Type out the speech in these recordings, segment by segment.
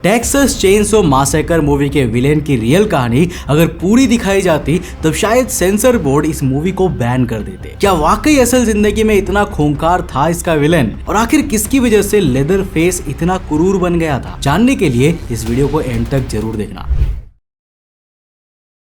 Texas chainsaw massacre movie के villain की real कहानी अगर पूरी दिखाई जाती तब शायद सेंसर बोर्ड इस मूवी को बैन कर देते। क्या वाकई असल जिंदगी में इतना खूंखार था इसका विलेन, और आखिर किसकी वजह से लेदर फेस इतना क्रूर बन गया था? जानने के लिए इस वीडियो को एंड तक जरूर देखना।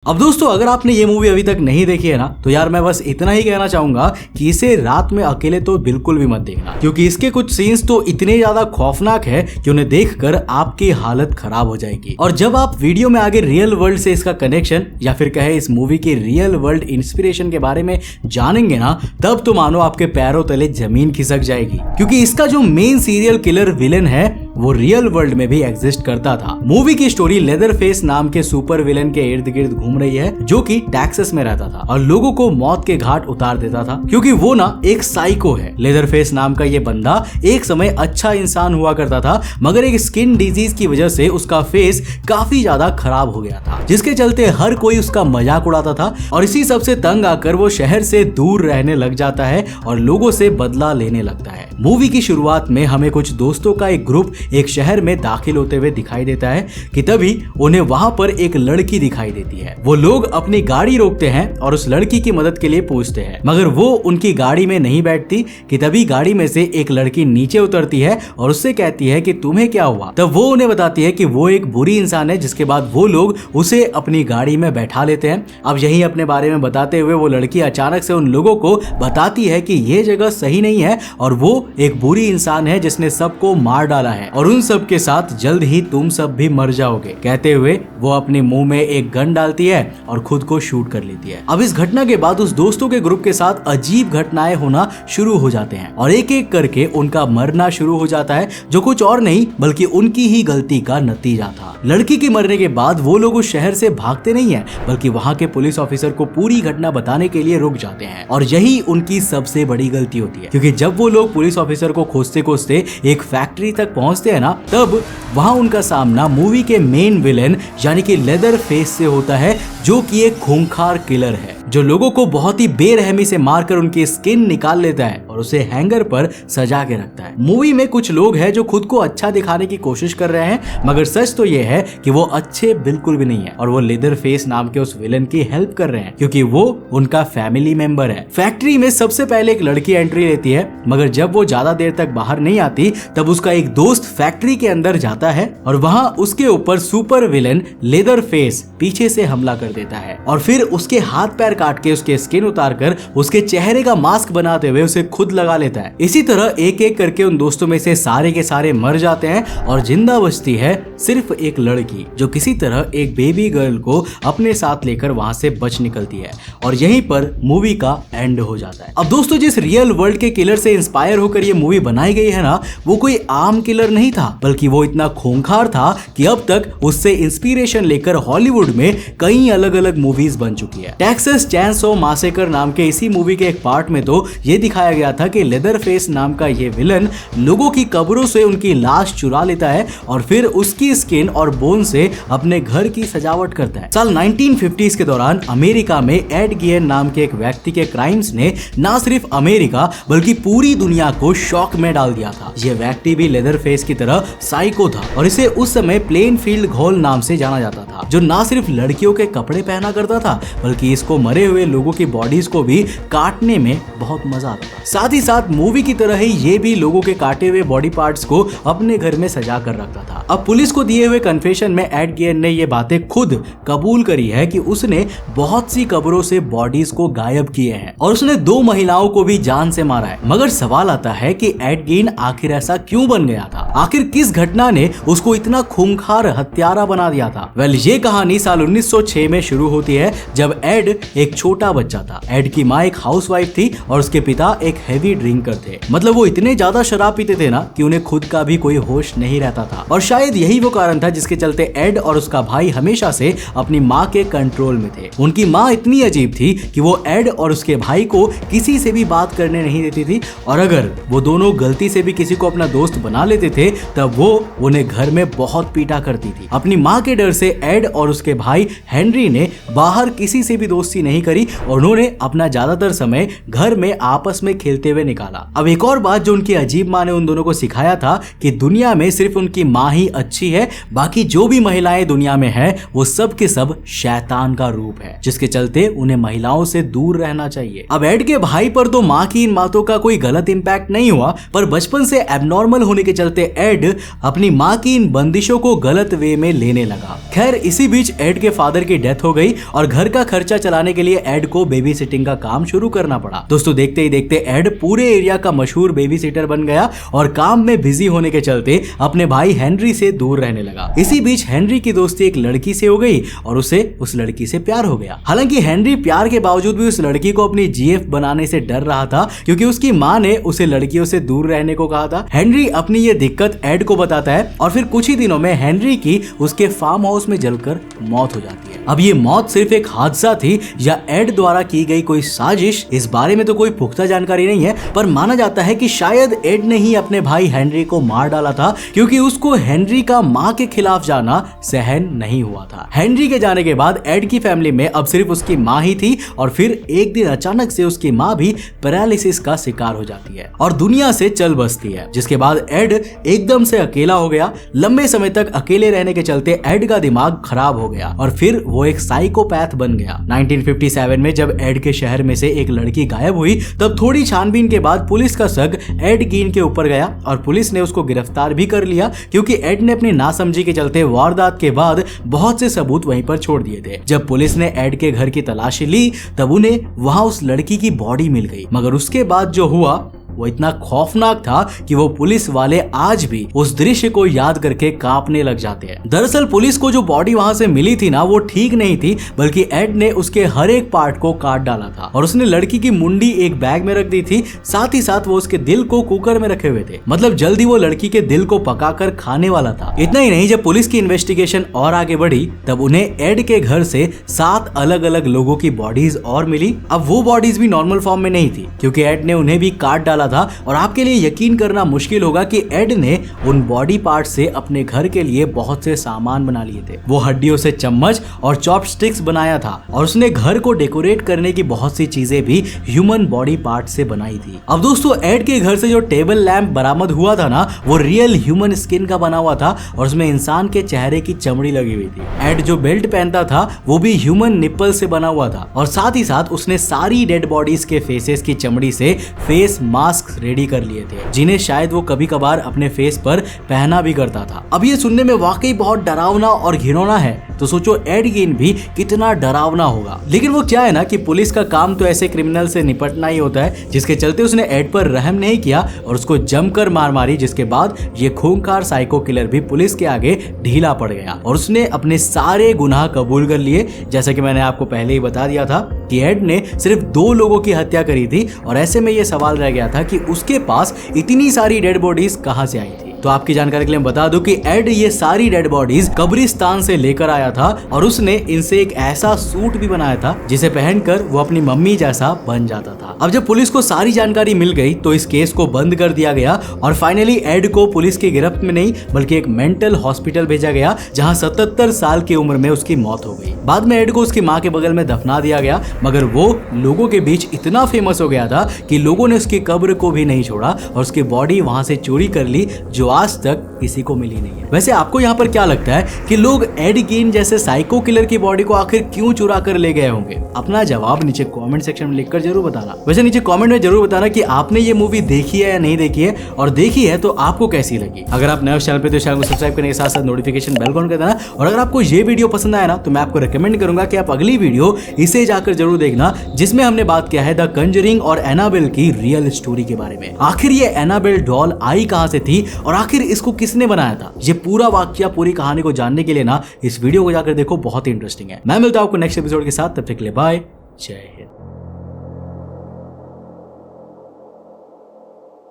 अब दोस्तों, अगर आपने ये मूवी अभी तक नहीं देखी है ना, तो यार मैं बस इतना ही कहना चाहूंगा कि इसे रात में अकेले तो बिल्कुल भी मत देखना, क्योंकि इसके कुछ सीन्स तो इतने ज्यादा खौफनाक है कि उन्हें देखकर आपकी हालत खराब हो जाएगी। और जब आप वीडियो में आगे रियल वर्ल्ड से इसका कनेक्शन या फिर कहे इस मूवी की रियल वर्ल्ड इंस्पिरेशन के बारे में जानेंगे ना, तब तो मानो आपके पैरों तले जमीन खिसक जाएगी, क्योंकि इसका जो मेन सीरियल किलर विलेन है वो रियल वर्ल्ड में भी एग्जिस्ट करता था। मूवी की स्टोरी लेदर फेस नाम के सुपर विलेन के इर्द गिर्द घूम रही है, जो कि टेक्सास में रहता था और लोगों को मौत के घाट उतार देता था, क्योंकि वो ना एक साइको है। लेदर फेस नाम का ये बंदा एक समय अच्छा इंसान हुआ करता था, मगर एक स्किन डिजीज की वजह से उसका फेस काफी ज्यादा खराब हो गया था, जिसके चलते हर कोई उसका मजाक उड़ाता था। और इसी सबसे तंग आकर वो शहर से दूर रहने लग जाता है और लोगों से बदला लेने लगता है। मूवी की शुरुआत में हमें कुछ दोस्तों का एक ग्रुप एक शहर में दाखिल होते हुए दिखाई देता है कि तभी उन्हें वहां पर एक लड़की दिखाई देती है। वो लोग अपनी गाड़ी रोकते हैं और उस लड़की की मदद के लिए पूछते हैं, मगर वो उनकी गाड़ी में नहीं बैठती कि तभी गाड़ी में से एक लड़की नीचे उतरती है और उससे कहती है कि तुम्हें क्या हुआ। तब वो उन्हें बताती है कि वो एक बुरी इंसान है, जिसके बाद वो लोग उसे अपनी गाड़ी में बैठा लेते हैं। अब यही अपने बारे में बताते हुए वो लड़की अचानक से उन लोगों को बताती है कि ये जगह सही नहीं है और वो एक बुरी इंसान है जिसने सबको मार डाला है और उन सब के साथ जल्द ही तुम सब भी मर जाओगे। कहते हुए वो अपने मुंह में एक गन डालती है और खुद को शूट कर लेती है। अब इस घटना के बाद उस दोस्तों के ग्रुप के साथ अजीब घटनाएं होना शुरू हो जाते हैं और एक एक करके उनका मरना शुरू हो जाता है, जो कुछ और नहीं बल्कि उनकी ही गलती का नतीजा था। लड़की के मरने के बाद वो लोग उस शहर से भागते नहीं है, बल्कि वहाँ के पुलिस ऑफिसर को पूरी घटना बताने के लिए रुक जाते हैं। और यही उनकी सबसे बड़ी गलती होती है, क्योंकि जब वो लोग पुलिस ऑफिसर को खोजते खोजते एक फैक्ट्री तक पहुंचते हैं ना, तब वहां उनका सामना मूवी के मेन विलेन यानी कि लेदर फेस से होता है, जो कि एक खूंखार किलर है, जो लोगों को बहुत ही बेरहमी से मारकर उनकी स्किन निकाल लेता है और उसे हैंगर पर सजा के रखता है। मूवी में कुछ लोग हैं जो खुद को अच्छा दिखाने की कोशिश कर रहे हैं, मगर सच तो ये है कि वो अच्छे बिल्कुल भी नहीं है और वो लेदर फेस नाम के उस विलेन की हेल्प कर रहे हैं, क्योंकि वो उनका फैमिली मेंबर है। फैक्ट्री में सबसे पहले एक लड़की एंट्री लेती है, मगर जब वो ज्यादा देर तक बाहर नहीं आती तब उसका एक दोस्त फैक्ट्री के अंदर जाता है और वहां उसके ऊपर सुपर विलेन लेदर फेस पीछे से हमला कर देता है और फिर उसके हाथ पैर काट के उसके स्किन उतारकर उसके चेहरे का मास्क बनाते हुए उसे खुद लगा लेता है। इसी तरह एक एक करके उन दोस्तों में से सारे के सारे मर जाते हैं और जिंदा बचती है सिर्फ एक लड़की, जो किसी तरह एक बेबी गर्ल को अपने साथ लेकर वहां से बच निकलती है। और यहीं पर मूवी का एंड हो जाता है। अब दोस्तों, जिस रियल वर्ल्ड के किलर से इंस्पायर होकर ये मूवी बनाई गई है ना, वो कोई आम किलर नहीं था, बल्कि वो इतना खूंखार था कि अब तक उससे इंस्पिरेशन लेकर हॉलीवुड में कई अलग अलग मूवीज बन चुकी है। टेक्सास चेनसो मैसेकर नाम के इसी मूवी के एक पार्ट में तो ये दिखाया गया था कि लेदर फेस नाम का ये विलन लोगों की कब्रों से उनकी लाश चुरा लेता है और फिर उसकी स्किन और बोन से अपने घर की सजावट करता है। साल 1950s के दौरान अमेरिका में एड गियन नाम के एक व्यक्ति के क्राइम्स ने ना सिर्फ अमेरिका बल्कि पूरी दुनिया को शॉक में डाल दिया था। ये व्यक्ति भी लेदर फेस की तरह साइको था और इसे उस समय प्लेनफील्ड घोल नाम से जाना जाता था, जो ना सिर्फ लड़कियों के कपड़े पहना करता था बल्कि इसको मरे हुए लोगों की बॉडीज को भी काटने में बहुत मजा आता था। साथ ही साथ मूवी की तरह ही ये भी लोगों के काटे हुए बॉडी पार्ट्स को अपने घर में सजा कर रखता था। अब पुलिस को दिए हुए कन्फेशन में एड गियन ने ये बातें खुद कबूल करी है कि उसने बहुत सी कब्रों से बॉडीज को गायब किए हैं और उसने 2 महिलाओं को भी जान से मारा है। मगर सवाल आता है कि एड गियन आखिर ऐसा क्यों बन गया था? आखिर किस घटना ने उसको इतना खूंखार हत्यारा बना दिया था? वेल, ये कहानी साल 1906 में शुरू होती है, जब एड एक छोटा बच्चा था। एड की माँ एक हाउसवाइफ थी और उसके पिता एक हेवी ड्रिंकर थे। मतलब वो इतने ज्यादा शराब पीते थे ना कि उन्हें खुद का भी कोई होश नहीं रहता था। और शायद यही वो कारण था जिसके चलते एड और उसका भाई हमेशा से अपनी माँ के कंट्रोल में थे। उनकी माँ इतनी अजीब थी कि वो एड और उसके भाई को किसी से भी बात करने नहीं देती थी, और अगर वो दोनों गलती से भी किसी को अपना दोस्त बना लेते थे तब वो उन्हें घर में बहुत पीटा करती थी। अपनी माँ के डर से एड और उसके भाई हेनरी ने बाहर किसी से भी दोस्ती नहीं करी और उन्होंने अपना ज्यादातर समय घर में आपस में खेलते खेलते हुए निकाला। अब एक और बात जो उनकी अजीब माँ ने उन दोनों को सिखाया था कि दुनिया में सिर्फ उनकी माँ ही अच्छी है, बाकी जो भी महिलाएं दुनिया में है वो सब के सब शैतान का रूप है, जिसके चलते उन्हें महिलाओं से दूर रहना चाहिए। अब एड के भाई पर तो माँ की इन बातों का कोई गलत इंपैक्ट नहीं हुआ, पर बचपन से एबनॉर्मल होने के चलते एड अपनी माँ की इन बंदिशों को गलत वे में लेने लगा। खैर इसी बीच एड के फादर की डेथ हो गई और घर का खर्चा चलाने के लिए एड को बेबी सिटिंग का काम शुरू करना पड़ा। दोस्तों देखते ही देखते एड पूरे एरिया का मशहूर बेबी सिटर बन गया और काम में बिजी होने के चलते अपने भाई हेनरी से दूर रहने लगा। इसी बीच हेनरी की दोस्ती एक लड़की से हो गई और उसे उस लड़की से प्यार हो गया। हालांकि हेनरी प्यार के बावजूद भी उस लड़की को अपनी जीएफ बनाने से डर रहा था, क्योंकि उसकी माँ ने उसे लड़कियों से दूर रहने को कहा था। हेनरी अपनी ये दिक्कत एड को बताता है और फिर कुछ ही दिनों में हेनरी की उसके फार्म हाउस में जलकर मौत हो जाती है। अब ये मौत सिर्फ एक हादसा थी या एड द्वारा की गई कोई साजिश, इस बारे में तो कोई पुख्ता जानकारी नहीं है, पर माना जाता है कि शायद एड ने ही अपने भाई हेनरी को मार डाला था, क्योंकि उसको हेनरी का माँ के खिलाफ जाना सहन नहीं हुआ था। हेनरी के जाने के बाद एड की फैमिली में अब सिर्फ उसकी माँ ही थी और फिर एक दिन अचानक से उसकी माँ भी पैरालिसिस का शिकार हो जाती है और दुनिया से चल बसती है, जिसके बाद एड एकदम से अकेला हो गया। लंबे समय तक अकेले रहने के चलते एड का दिमाग खराब हो गया और फिर वो एक साइकोपैथ बन गया। 1957 में जब एड के शहर में से एक लड़की गायब हुई, तब थोड़ी छानबीन के बाद पुलिस का शक एड गिन के ऊपर गया और पुलिस ने उसको गिरफ्तार भी कर लिया, क्योंकि एड ने अपनी नासमझी के चलते वारदात के बाद बहुत से सबूत वहीं पर छोड़ दिए थे। जब पुलिस ने एड के घर की तलाशी ली तब उन्हें वहां उस लड़की की बॉडी मिल गई, मगर उसके बाद जो हुआ वो इतना खौफनाक था कि वो पुलिस वाले आज भी उस दृश्य को याद करके कांपने लग जाते हैं। दरअसल पुलिस को जो बॉडी वहां से मिली थी ना, वो ठीक नहीं थी, बल्कि एड ने उसके हर एक पार्ट को काट डाला था और उसने लड़की की मुंडी एक बैग में रख दी थी, साथ ही साथ वो उसके दिल को कुकर में रखे हुए थे। मतलब जल्दी वो लड़की के दिल को पकाकर खाने वाला था। इतना ही नहीं, जब पुलिस की इन्वेस्टिगेशन और आगे बढ़ी तब उन्हें एड के घर से 7 अलग अलग लोगों की बॉडीज और मिली। अब वो बॉडीज भी नॉर्मल फॉर्म में नहीं थी, क्योंकि एड ने उन्हें भी काट डाला था और आपके लिए यकीन करना मुश्किल होगा कि एड ने उन बॉडी पार्ट से अपने घर के लिए बहुत से सामान बना लिए थे। वो हड्डियों से चम्मच और चॉपस्टिक्स बनाया था और उसने घर को डेकोरेट करने की बहुत सी चीजें भी ह्यूमन बॉडी पार्ट से बनाई थी। अब दोस्तों एड के घर से जो टेबल लैंप बरामद हुआ था ना, वो रियल ह्यूमन स्किन का बना हुआ था और उसमें इंसान के चेहरे की चमड़ी लगी हुई थी। एड जो बेल्ट पहनता था वो भी ह्यूमन निप्पल से बना हुआ था और साथ ही साथ उसने सारी डेड बॉडीज के फेसेस की चमड़ी से फेस मास्क रेडी कर लिए थे, जिन्हें शायद वो कभी कभार अपने फेस पर पहना भी करता था। अब ये सुनने में वाकई बहुत डरावना और घिनौना है, तो सोचो एड गेन भी कितना डरावना होगा। लेकिन वो क्या है ना कि पुलिस का काम तो ऐसे क्रिमिनल से निपटना ही होता है, जिसके चलते उसने एड पर रहम नहीं किया और उसको जमकर मार मारी, जिसके बाद ये खूंखार साइको किलर भी पुलिस के आगे ढीला पड़ गया और उसने अपने सारे गुनाह कबूल कर लिए। जैसा कि मैंने आपको पहले ही बता दिया था कि एड ने सिर्फ 2 लोगों की हत्या करी थी और ऐसे में ये सवाल रह गया था कि उसके पास इतनी सारी डेड बॉडीज कहां से आई थी। तो आपकी जानकारी के लिए बता दूं कि एड ये सारी डेड बॉडीज कब्रिस्तान से लेकर आया था और उसने इनसे एक ऐसा सूट भी बनाया था जिसे पहनकर वो अपनी मम्मी जैसा बन जाता था। अब जब पुलिस को सारी जानकारी मिल गई तो इस केस को बंद कर दिया गया और फाइनली एड को पुलिस की गिरफ्त में नहीं बल्कि एक मेंटल हॉस्पिटल भेजा गया, जहां 77 साल की उम्र में उसकी मौत हो गई। बाद में एड को उसकी माँ के बगल में दफना दिया गया, मगर वो लोगों के बीच इतना फेमस हो गया था कि लोगों ने उसकी कब्र को भी नहीं छोड़ा और उसकी बॉडी वहां से चोरी कर ली, जो आज तक किसी को मिली नहीं है। वैसे आपको यहाँ पर क्या लगता है कि लोग एड गेन जैसे साइको किलर की बॉडी को आखिर क्यों चुरा कर ले गए होंगे? अपना जवाब नीचे कमेंट सेक्शन में लिखकर जरूर बताना। वैसे नीचे कमेंट में जरूर बताना कि आपने ये मूवी देखी है या नहीं देखी है, और देखी है तो आपको कैसी लगी। अगर आप नए चैनल पे तो चैनल को सब्सक्राइब करने के साथ साथ नोटिफिकेशन बेल ऑन कर देना। और अगर आपको ये वीडियो पसंद आया ना तो मैं आपको रिकमेंड करूंगा कि आप अगली वीडियो इसे जाकर जरूर देखना, जिसमें हमने बात किया है द कंजरिंग और एनाबेल की रियल स्टोरी के बारे में। आखिर ये एनाबेल डॉल आई कहां से थी और आखिर इसको किसने बनाया था? ये पूरा वाकया, पूरी कहानी को जानने के लिए ना इस वीडियो को जाकर देखो, बहुत ही इंटरेस्टिंग है। मैं मिलता हूं आपको नेक्स्ट एपिसोड के साथ, तब तक के लिए बाय, जय हिंद।